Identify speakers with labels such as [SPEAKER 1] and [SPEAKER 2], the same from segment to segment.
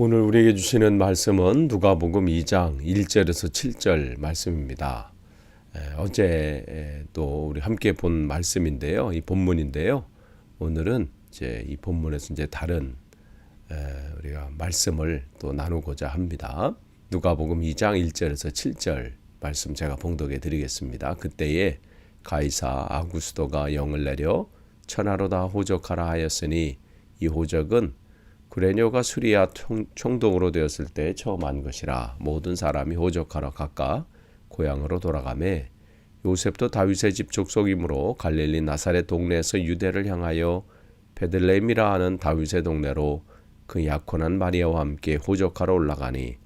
[SPEAKER 1] 오늘 우리에게 주시는 말씀은 누가복음 2장 1절에서 7절 말씀입니다. 어제 또 우리 함께 본 말씀인데요. 이 본문인데요. 오늘은 이제 이 본문에서 이제 다른 우리가 말씀을 또 나누고자 합니다. 누가복음 2장 1절에서 7절 말씀 제가 봉독해 드리겠습니다. 그때에 가이사 아구스도가 영을 내려 천하로 다 호적하라 하였으니 이 호적은 구레뇨가 수리아 총독으로 되었을 때 처음 한 것이라. 모든 사람이 호적하러 각각 고향으로 돌아가매 요셉도 다윗의 집 족속이므로 갈릴리 나사렛 동네에서 유대를 향하여 베들레헴이라 하는 다윗의 동네로 그 약혼한 마리아와 함께 호적하러 올라가니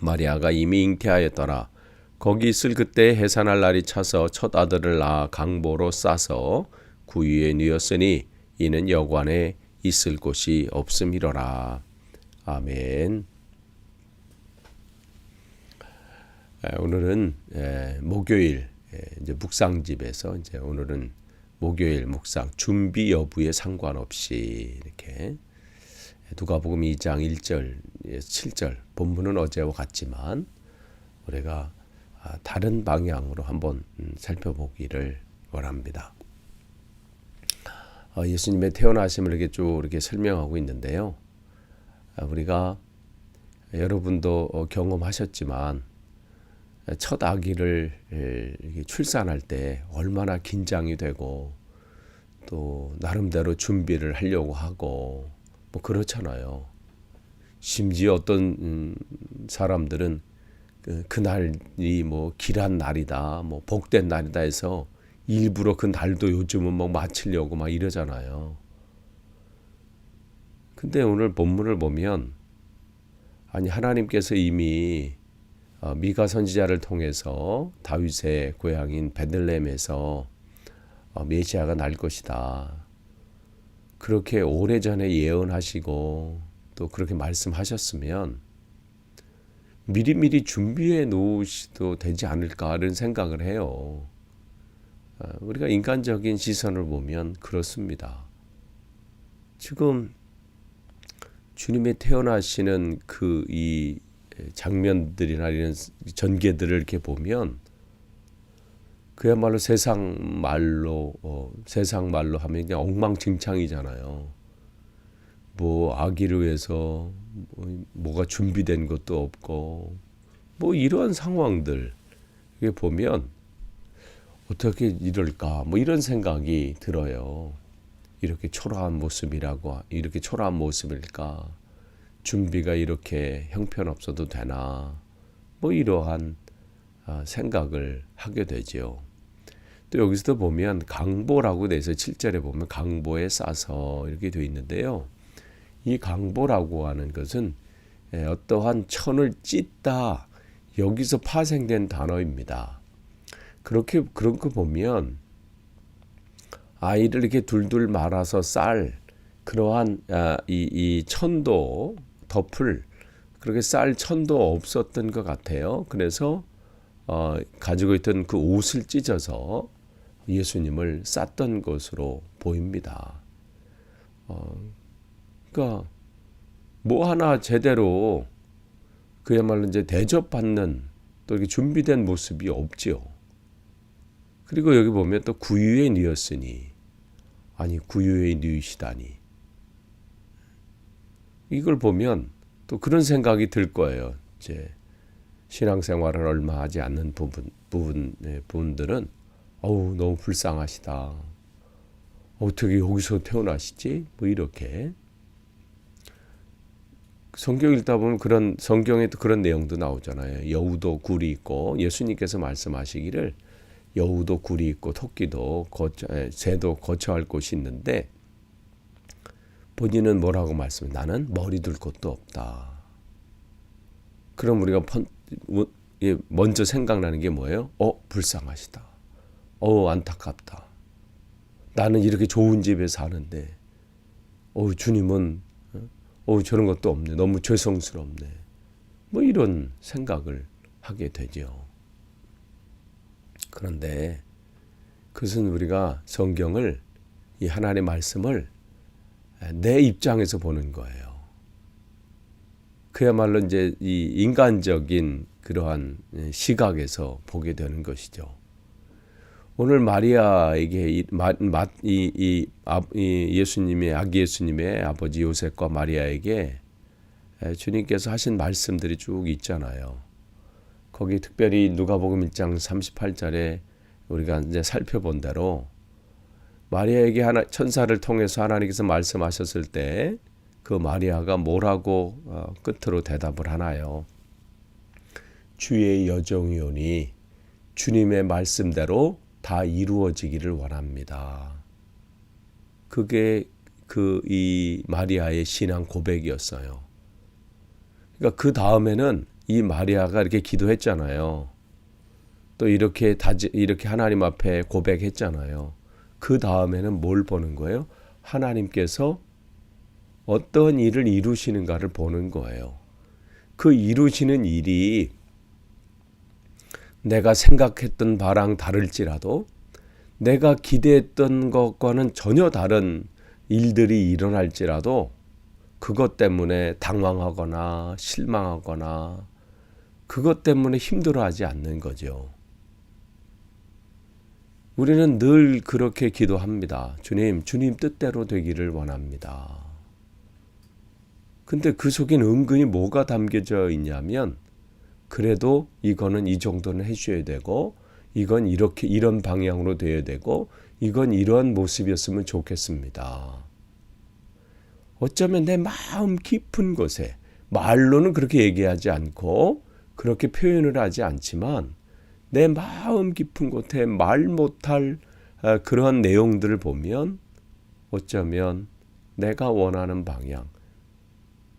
[SPEAKER 1] 마리아가 이미 잉태하였더라. 거기 있을 그때 해산할 날이 차서 첫 아들을 낳아 강보로 싸서 구유에 누였으니 이는 여관에 있을 곳이 없음이로라. 아멘. 오늘은 목요일 이제 묵상집에서 이제 오늘은 목요일 묵상 준비 여부에 상관없이 이렇게 누가복음 2장 1절 7절 본문은 어제와 같지만 우리가 다른 방향으로 한번 살펴보기를 원합니다. 예수님의 태어나심을 이렇게 쭉 이렇게 설명하고 있는데요. 우리가 여러분도 경험하셨지만 첫 아기를 출산할 때 얼마나 긴장이 되고 또 나름대로 준비를 하려고 하고 뭐 그렇잖아요. 심지어 어떤 사람들은 그날이 뭐 길한 날이다, 뭐 복된 날이다 해서 일부러 그 날도 요즘은 막 맞추려고 막 이러잖아요. 근데 오늘 본문을 보면 아니 하나님께서 이미 미가 선지자를 통해서 다윗의 고향인 베들레헴에서 메시아가 날 것이다. 그렇게 오래전에 예언하시고 또 그렇게 말씀하셨으면 미리미리 준비해 놓으셔도 되지 않을까 이런 생각을 해요. 우리가 인간적인 시선을 보면 그렇습니다. 지금 주님의 태어나시는 그 이 장면들이나 이런 전개들을 이렇게 보면 그야말로 세상 말로 하면 그냥 엉망진창이잖아요. 뭐 아기를 위해서 뭐가 준비된 것도 없고 뭐 이런 상황들 이게 보면 어떻게 이럴까 뭐 이런 생각이 들어요. 이렇게 초라한 모습일까? 준비가 이렇게 형편없어도 되나? 뭐 이러한 생각을 하게 되지요. 또 여기서도 보면 강보라고 돼서 7절에 보면 강보에 싸서 이렇게 되어 있는데요. 이 강보라고 하는 것은 어떠한 천을 찢다 여기서 파생된 단어입니다. 그런 거 보면 아이를 이렇게 둘둘 말아서 쌀 그러한 이 천도 덮을 그렇게 쌀 천도 없었던 것 같아요. 그래서 가지고 있던 그 옷을 찢어서 예수님을 쌌던 것으로 보입니다. 그러니까 뭐 하나 제대로 그야말로 이제 대접받는 또 이렇게 준비된 모습이 없지요. 그리고 여기 보면 또 구유에 누였으니 아니 구유에 누이시다니 이걸 보면 또 그런 생각이 들 거예요. 이제 신앙생활을 얼마 하지 않는 부분들은 어우 너무 불쌍하시다. 어떻게 여기서 태어나시지? 뭐 이렇게 성경 읽다 보면 그런 성경에 또 그런 내용도 나오잖아요. 여우도 굴이 있고 예수님께서 말씀하시기를 여우도 굴이 있고 토끼도 새도 거처할 곳이 있는데 본인은 뭐라고 말씀해? 나는 머리 둘 곳도 없다. 그럼 우리가 먼저 생각나는 게 뭐예요? 불쌍하시다. 안타깝다. 나는 이렇게 좋은 집에 사는데 주님은 저런 것도 없네. 너무 죄송스럽네. 뭐 이런 생각을 하게 되죠. 그런데 그것은 우리가 성경을 이 하나님의 말씀을 내 입장에서 보는 거예요. 그야말로 이제 이 인간적인 그러한 시각에서 보게 되는 것이죠. 오늘 마리아에게 예수님의 아기 예수님의 아버지 요셉과 마리아에게 주님께서 하신 말씀들이 쭉 있잖아요. 거기 특별히 누가복음 1장 38절에 우리가 이제 살펴본 대로 마리아에게 천사를 통해서 하나님께서 말씀하셨을 때 그 마리아가 뭐라고 끝으로 대답을 하나요? 주의 여정이오니 주님의 말씀대로 다 이루어지기를 원합니다. 그게 이 마리아의 신앙 고백이었어요. 그러니까 그 다음에는 이 마리아가 이렇게 기도했잖아요. 또 이렇게 하나님 앞에 고백했잖아요. 그 다음에는 뭘 보는 거예요? 하나님께서 어떤 일을 이루시는가를 보는 거예요. 그 이루시는 일이 내가 생각했던 바랑 다를지라도 내가 기대했던 것과는 전혀 다른 일들이 일어날지라도 그것 때문에 당황하거나 실망하거나 그것 때문에 힘들어하지 않는 거죠. 우리는 늘 그렇게 기도합니다. 주님 뜻대로 되기를 원합니다. 근데 그 속엔 은근히 뭐가 담겨져 있냐면 그래도 이거는 이 정도는 해줘야 되고 이건 이런 방향으로 돼야 되고 이건 이런 모습이었으면 좋겠습니다. 어쩌면 내 마음 깊은 곳에 말로는 그렇게 얘기하지 않고 그렇게 표현을 하지 않지만 내 마음 깊은 곳에 말 못할 그런 내용들을 보면 어쩌면 내가 원하는 방향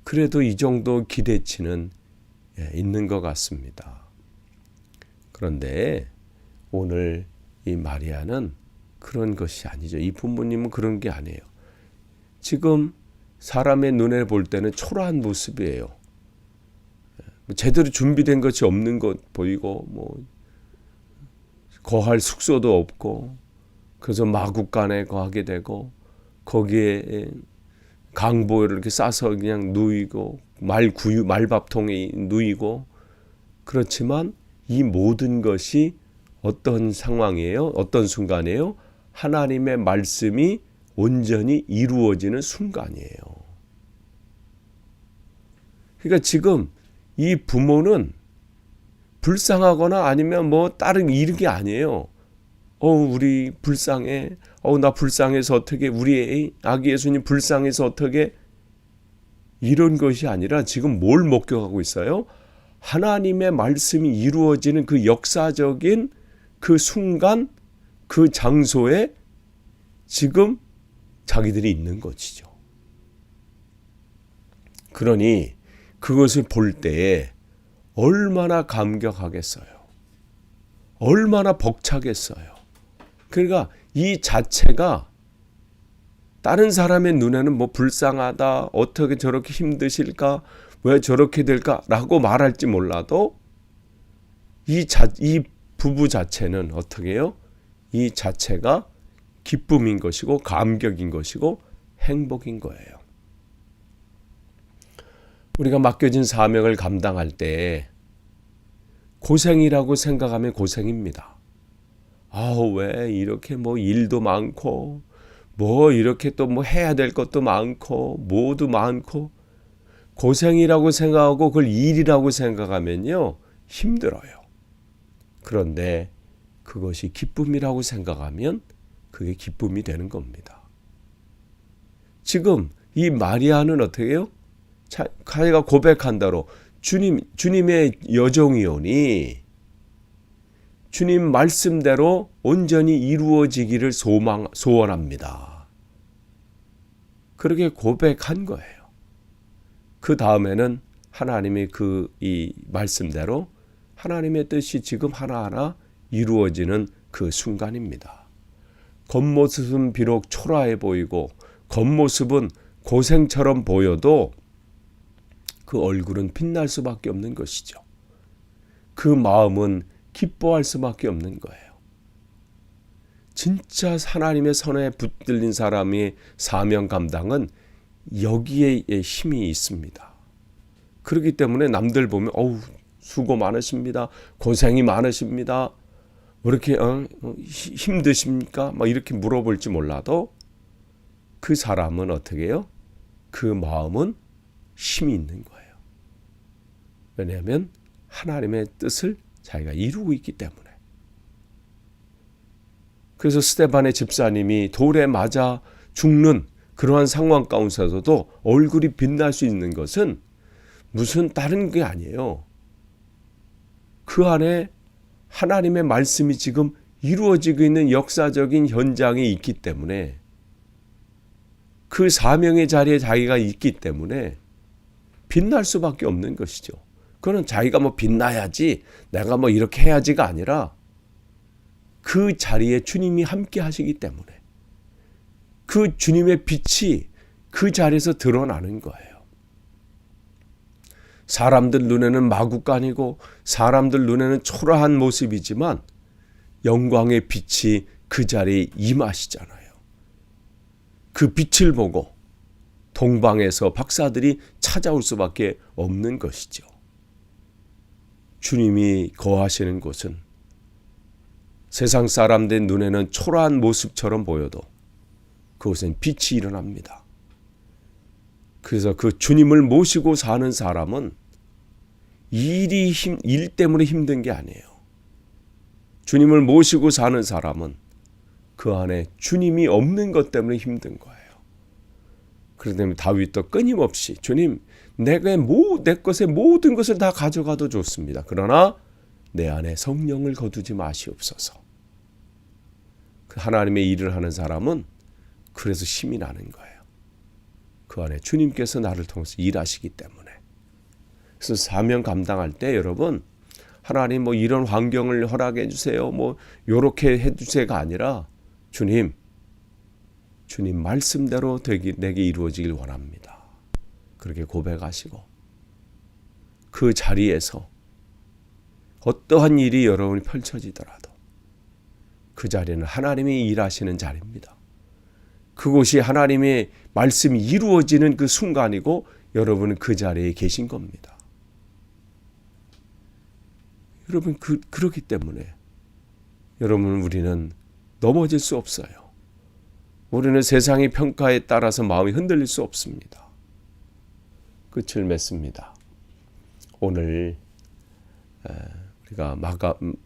[SPEAKER 1] 그래도 이 정도 기대치는 있는 것 같습니다. 그런데 오늘 이 마리아는 그런 것이 아니죠. 이 부모님은 그런 게 아니에요. 지금 사람의 눈에 볼 때는 초라한 모습이에요. 제대로 준비된 것이 없는 것 보이고 거할 숙소도 없고 그래서 마구간에 거하게 되고 거기에 강보를 이렇게 싸서 그냥 누이고 말밥통에 누이고 그렇지만 이 모든 것이 어떤 상황이에요? 어떤 순간이에요? 하나님의 말씀이 온전히 이루어지는 순간이에요. 그러니까 지금 이 부모는 불쌍하거나 아니면 다른 이런 게 아니에요. 우리 불쌍해. 나 불쌍해서 어떻게 우리 아기 예수님 불쌍해서 어떻게 이런 것이 아니라 지금 뭘 목격하고 있어요? 하나님의 말씀이 이루어지는 그 역사적인 그 순간 그 장소에 지금 자기들이 있는 것이죠. 그러니 그것을 볼 때에 얼마나 감격하겠어요. 얼마나 벅차겠어요. 그러니까 이 자체가 다른 사람의 눈에는 불쌍하다, 어떻게 저렇게 힘드실까, 왜 저렇게 될까라고 말할지 몰라도 이 부부 자체는 어떻게 해요? 이 자체가 기쁨인 것이고 감격인 것이고 행복인 거예요. 우리가 맡겨진 사명을 감당할 때 고생이라고 생각하면 고생입니다. 왜 이렇게 일도 많고 이렇게 또 해야 될 것도 많고 뭐도 많고 고생이라고 생각하고 그걸 일이라고 생각하면요 힘들어요. 그런데 그것이 기쁨이라고 생각하면 그게 기쁨이 되는 겁니다. 지금 이 마리아는 어떻게 해요? 자기가 고백한 대로 주님의 여종이오니 주님 말씀대로 온전히 이루어지기를 소원합니다. 그렇게 고백한 거예요. 그 다음에는 하나님의 이 말씀대로 하나님의 뜻이 지금 하나하나 이루어지는 그 순간입니다. 겉모습은 비록 초라해 보이고 겉모습은 고생처럼 보여도 그 얼굴은 빛날 수밖에 없는 것이죠. 그 마음은 기뻐할 수밖에 없는 거예요. 진짜 하나님의 선에 붙들린 사람의 사명 감당은 여기에 힘이 있습니다. 그렇기 때문에 남들 보면 어우 수고 많으십니다. 고생이 많으십니다. 왜 이렇게 힘드십니까? 막 이렇게 물어볼지 몰라도 그 사람은 어떻게 해요? 그 마음은 힘이 있는 거예요. 왜냐하면 하나님의 뜻을 자기가 이루고 있기 때문에. 그래서 스데반의 집사님이 돌에 맞아 죽는 그러한 상황 가운데서도 얼굴이 빛날 수 있는 것은 무슨 다른 게 아니에요. 그 안에 하나님의 말씀이 지금 이루어지고 있는 역사적인 현장에 있기 때문에, 그 사명의 자리에 자기가 있기 때문에 빛날 수밖에 없는 것이죠. 그거는 자기가 뭐 빛나야지, 내가 뭐 이렇게 해야지가 아니라 그 자리에 주님이 함께 하시기 때문에 그 주님의 빛이 그 자리에서 드러나는 거예요. 사람들 눈에는 마구간이고 사람들 눈에는 초라한 모습이지만 영광의 빛이 그 자리에 임하시잖아요. 그 빛을 보고 동방에서 박사들이 찾아올 수밖에 없는 것이죠. 주님이 거하시는 곳은 세상 사람들 눈에는 초라한 모습처럼 보여도 그곳엔 빛이 일어납니다. 그래서 그 주님을 모시고 사는 사람은 일 때문에 힘든 게 아니에요. 주님을 모시고 사는 사람은 그 안에 주님이 없는 것 때문에 힘든 거예요. 그렇기 때문에 다윗도 끊임없이 주님, 내 것의 모든 것을 다 가져가도 좋습니다. 그러나 내 안에 성령을 거두지 마시옵소서. 하나님의 일을 하는 사람은 그래서 힘이 나는 거예요. 그 안에 주님께서 나를 통해서 일하시기 때문에. 그래서 사명 감당할 때 여러분, 하나님 뭐 이런 환경을 허락해 주세요, 뭐 요렇게 해 주세요가 아니라 주님 말씀대로 내게 이루어지길 원합니다. 그렇게 고백하시고 그 자리에서 어떠한 일이 여러분이 펼쳐지더라도 그 자리는 하나님이 일하시는 자리입니다. 그곳이 하나님의 말씀이 이루어지는 그 순간이고 여러분은 그 자리에 계신 겁니다. 여러분 그렇기 때문에 여러분, 우리는 넘어질 수 없어요. 우리는 세상의 평가에 따라서 마음이 흔들릴 수 없습니다. 끝을 맺습니다. 오늘 우리가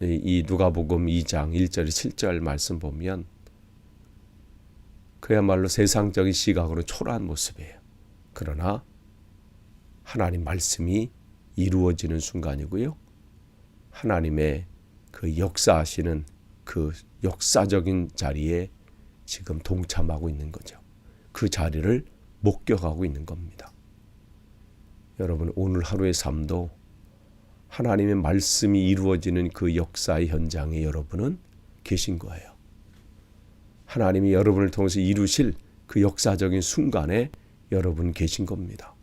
[SPEAKER 1] 이 누가복음 2장 1절 7절 말씀 보면 그야말로 세상적인 시각으로 초라한 모습이에요. 그러나 하나님 말씀이 이루어지는 순간이고요. 하나님의 그 역사하시는 그 역사적인 자리에 지금 동참하고 있는 거죠. 그 자리를 목격하고 있는 겁니다. 여러분, 오늘 하루의 삶도 하나님의 말씀이 이루어지는 그 역사의 현장에 여러분은 계신 거예요. 하나님이 여러분을 통해서 이루실 그 역사적인 순간에 여러분 계신 겁니다.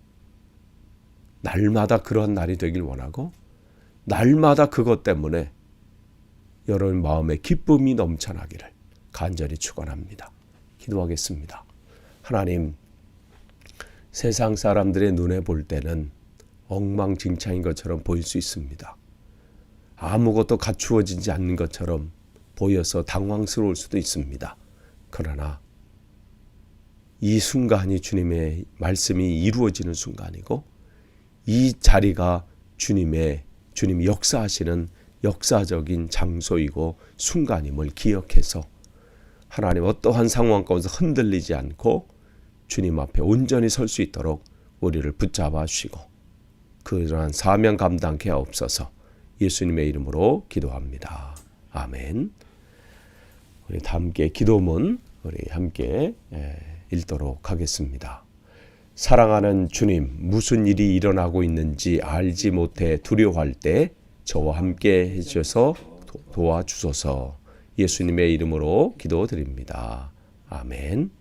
[SPEAKER 1] 날마다 그러한 날이 되길 원하고 날마다 그것 때문에 여러분 마음에 기쁨이 넘쳐나기를 간절히 축원합니다. 기도하겠습니다. 하나님, 세상 사람들의 눈에 볼 때는 엉망진창인 것처럼 보일 수 있습니다. 아무것도 갖추어지지 않는 것처럼 보여서 당황스러울 수도 있습니다. 그러나 이 순간이 주님의 말씀이 이루어지는 순간이고 이 자리가 주님이 역사하시는 역사적인 장소이고 순간임을 기억해서 하나님 어떠한 상황 가운데 흔들리지 않고 주님 앞에 온전히 설 수 있도록 우리를 붙잡아 주시고 그러한 사명 감당케 하옵소서. 예수님의 이름으로 기도합니다. 아멘. 우리 함께 기도문 우리 함께 읽도록 하겠습니다. 사랑하는 주님, 무슨 일이 일어나고 있는지 알지 못해 두려워할 때 저와 함께 해주셔서 도와주소서. 예수님의 이름으로 기도드립니다. 아멘.